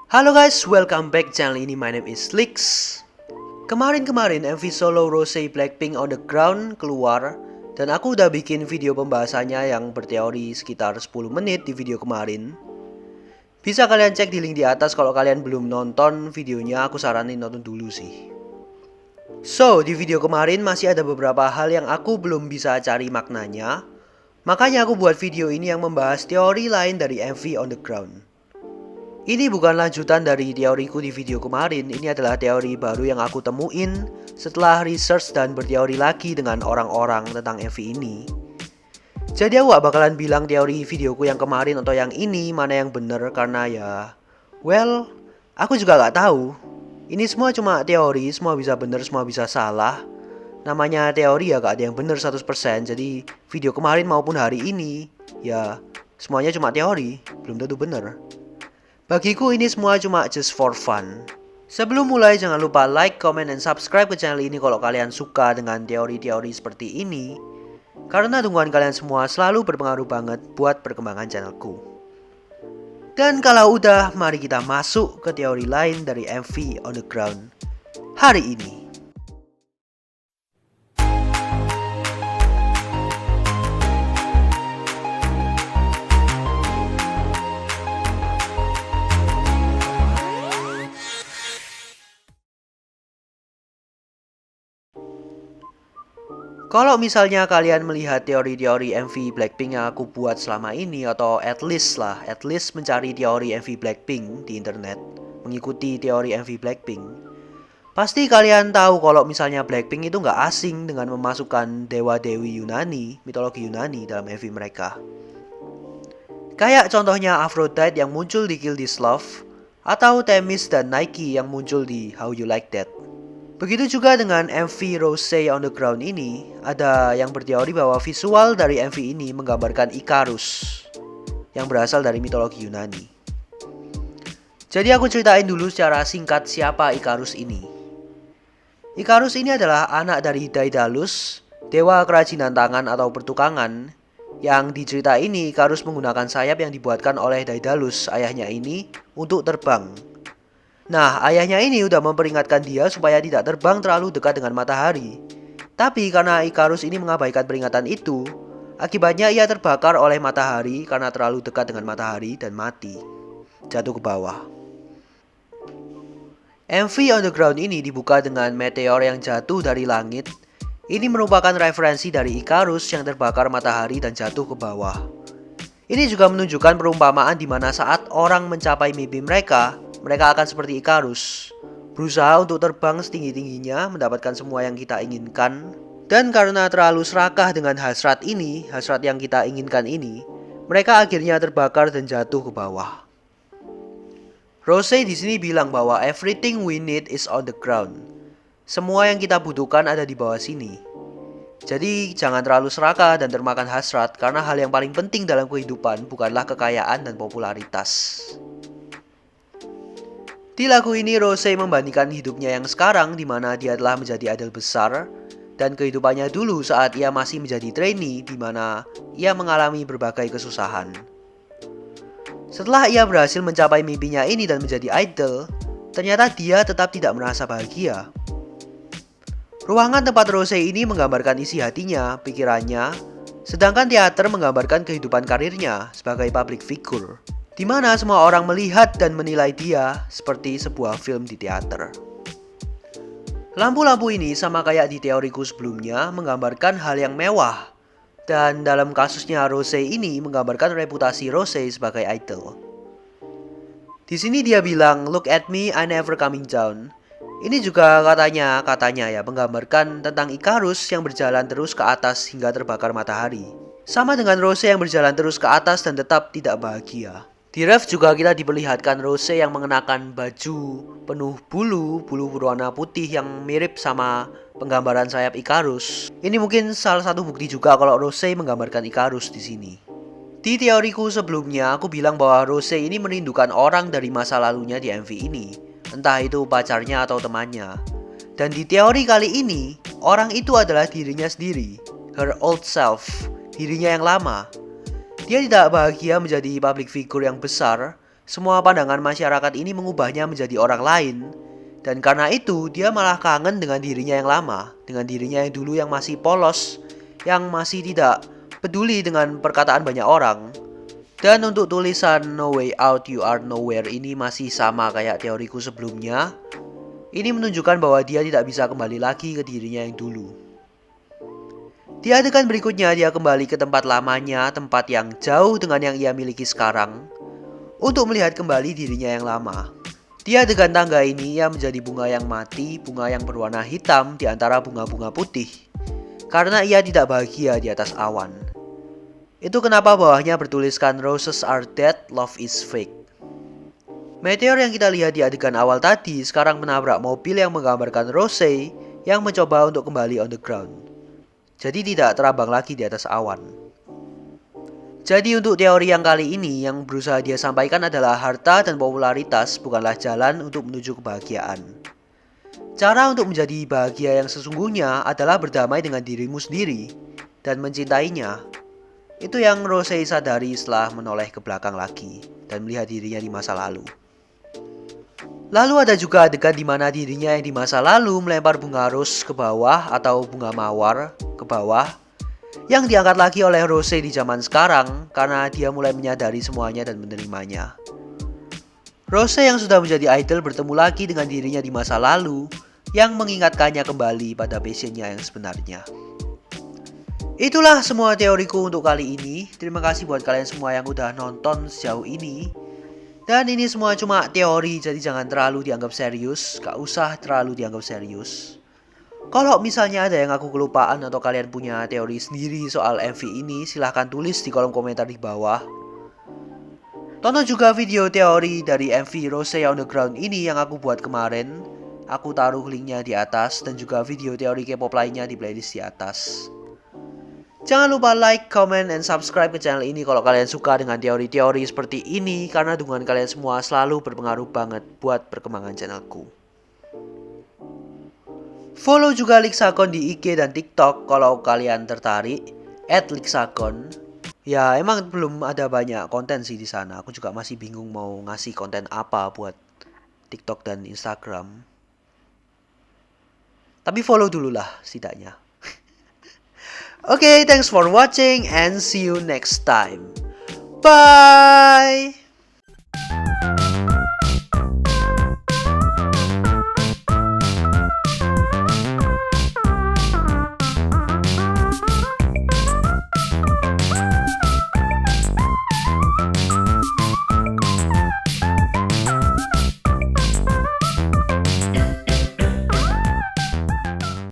Halo guys, welcome back channel ini. My name is Lix. Kemarin MV solo Rose Blackpink on the Ground keluar dan aku udah bikin video pembahasannya yang berteori sekitar 10 menit di video kemarin. Bisa kalian cek di link di atas kalau kalian belum nonton videonya, aku saranin nonton dulu sih. So, di video kemarin masih ada beberapa hal yang aku belum bisa cari maknanya. Makanya aku buat video ini yang membahas teori lain dari MV on the Ground. Ini bukan lanjutan dari teoriku di video kemarin, ini adalah teori baru yang aku temuin setelah research dan berteori lagi dengan orang-orang tentang MV ini. Jadi aku gak bakalan bilang teori videoku yang kemarin atau yang ini mana yang bener karena ya, well, aku juga gak tahu. Ini semua cuma teori, semua bisa bener, semua bisa salah. Namanya teori ya gak ada yang bener 100%, jadi video kemarin maupun hari ini, ya semuanya cuma teori, belum tentu bener. Bagiku ini semua cuma just for fun. Sebelum mulai jangan lupa like, comment, dan subscribe ke channel ini kalau kalian suka dengan teori-teori seperti ini. Karena dukungan kalian semua selalu berpengaruh banget buat perkembangan channelku. Dan kalau udah, mari kita masuk ke teori lain dari MV on the Ground hari ini. Kalau misalnya kalian melihat teori-teori MV Blackpink yang aku buat selama ini, atau at least mencari teori MV Blackpink di internet, mengikuti teori MV Blackpink, pasti kalian tahu kalau misalnya Blackpink itu nggak asing dengan memasukkan dewa-dewi Yunani, mitologi Yunani dalam MV mereka. Kayak contohnya Aphrodite yang muncul di Kill This Love, atau Themis dan Nike yang muncul di How You Like That. Begitu juga dengan MV Rose on the Ground ini, ada yang berteori bahwa visual dari MV ini menggambarkan Ikarus yang berasal dari mitologi Yunani. Jadi aku ceritain dulu secara singkat siapa Ikarus ini. Ikarus ini adalah anak dari Daedalus, dewa kerajinan tangan atau pertukangan, yang di cerita ini Ikarus menggunakan sayap yang dibuatkan oleh Daedalus, ayahnya ini, untuk terbang. Nah, ayahnya ini udah memperingatkan dia supaya tidak terbang terlalu dekat dengan matahari. Tapi karena Ikarus ini mengabaikan peringatan itu, akibatnya ia terbakar oleh matahari karena terlalu dekat dengan matahari dan mati. Jatuh ke bawah. MV on the Ground ini dibuka dengan meteor yang jatuh dari langit. Ini merupakan referensi dari Ikarus yang terbakar matahari dan jatuh ke bawah. Ini juga menunjukkan perumpamaan di mana saat orang mencapai mimpi mereka akan seperti Ikarus, berusaha untuk terbang setinggi-tingginya, mendapatkan semua yang kita inginkan. Dan karena terlalu serakah dengan hasrat yang kita inginkan ini, mereka akhirnya terbakar dan jatuh ke bawah. Rose di sini bilang bahwa everything we need is on the ground. Semua yang kita butuhkan ada di bawah sini. Jadi jangan terlalu serakah dan termakan hasrat, karena hal yang paling penting dalam kehidupan bukanlah kekayaan dan popularitas. Di lagu ini Rose membandingkan hidupnya yang sekarang di mana dia telah menjadi idol besar dan kehidupannya dulu saat ia masih menjadi trainee di mana ia mengalami berbagai kesusahan. Setelah ia berhasil mencapai mimpinya ini dan menjadi idol, ternyata dia tetap tidak merasa bahagia. Ruangan tempat Rose ini menggambarkan isi hatinya, pikirannya, sedangkan teater menggambarkan kehidupan karirnya sebagai public figure, di mana semua orang melihat dan menilai dia seperti sebuah film di teater. Lampu-lampu ini sama kayak di teoriku sebelumnya menggambarkan hal yang mewah, dan dalam kasusnya Rose ini menggambarkan reputasi Rose sebagai idol. Di sini dia bilang, "Look at me, I never coming down." Ini juga katanya ya menggambarkan tentang Ikarus yang berjalan terus ke atas hingga terbakar matahari. Sama dengan Rose yang berjalan terus ke atas dan tetap tidak bahagia. Di ref juga kita diperlihatkan Rose yang mengenakan baju penuh bulu berwarna putih yang mirip sama penggambaran sayap Ikarus. Ini mungkin salah satu bukti juga kalau Rose menggambarkan Ikarus di sini. Di teoriku sebelumnya aku bilang bahwa Rose ini merindukan orang dari masa lalunya di MV ini, entah itu pacarnya atau temannya. Dan di teori kali ini, orang itu adalah dirinya sendiri, her old self, dirinya yang lama. Dia tidak bahagia menjadi public figure yang besar semua pandangan masyarakat ini mengubahnya menjadi orang lain. Dan karena itu, dia malah kangen dengan dirinya yang lama, dengan dirinya yang dulu yang masih polos, yang masih tidak peduli dengan perkataan banyak orang. Dan untuk tulisan No Way Out, You Are Nowhere ini masih sama kayak teoriku sebelumnya. Ini menunjukkan bahwa dia tidak bisa kembali lagi ke dirinya yang dulu. Di adegan berikutnya, dia kembali ke tempat lamanya, tempat yang jauh dengan yang ia miliki sekarang, untuk melihat kembali dirinya yang lama. Di adegan tangga ini, ia menjadi bunga yang mati, bunga yang berwarna hitam di antara bunga-bunga putih. Karena ia tidak bahagia di atas awan. Itu kenapa bawahnya bertuliskan Roses are dead, love is fake. Meteor yang kita lihat di adegan awal tadi sekarang menabrak mobil yang menggambarkan Rose yang mencoba untuk kembali on the ground. Jadi tidak terabang lagi di atas awan. Jadi untuk teori yang kali ini yang berusaha dia sampaikan adalah harta dan popularitas bukanlah jalan untuk menuju kebahagiaan. Cara untuk menjadi bahagia yang sesungguhnya adalah berdamai dengan dirimu sendiri dan mencintainya. Itu yang Rose sadari setelah menoleh ke belakang lagi dan melihat dirinya di masa lalu. Lalu ada juga adegan di mana dirinya yang di masa lalu melempar bunga rose ke bawah atau bunga mawar ke bawah, yang diangkat lagi oleh Rose di zaman sekarang karena dia mulai menyadari semuanya dan menerimanya. Rose yang sudah menjadi idol bertemu lagi dengan dirinya di masa lalu yang mengingatkannya kembali pada passionnya yang sebenarnya. Itulah semua teoriku untuk kali ini. Terima kasih buat kalian semua yang udah nonton sejauh ini. Dan ini semua cuma teori, jadi jangan terlalu dianggap serius. Gak usah terlalu dianggap serius. Kalau misalnya ada yang aku kelupaan atau kalian punya teori sendiri soal MV ini, silahkan tulis di kolom komentar di bawah. Tonton juga video teori dari MV Rose on the Ground ini yang aku buat kemarin. Aku taruh linknya di atas dan juga video teori K-pop lainnya di playlist di atas. Jangan lupa like, comment, and subscribe ke channel ini kalau kalian suka dengan teori-teori seperti ini, karena dukungan kalian semua selalu berpengaruh banget buat perkembangan channelku. Follow juga Lixakon di IG dan TikTok kalau kalian tertarik, @Lixakon. Ya emang belum ada banyak konten sih di sana. Aku juga masih bingung mau ngasih konten apa buat TikTok dan Instagram. Tapi follow dulu lah setidaknya. Okay, thanks for watching and see you next time. Bye!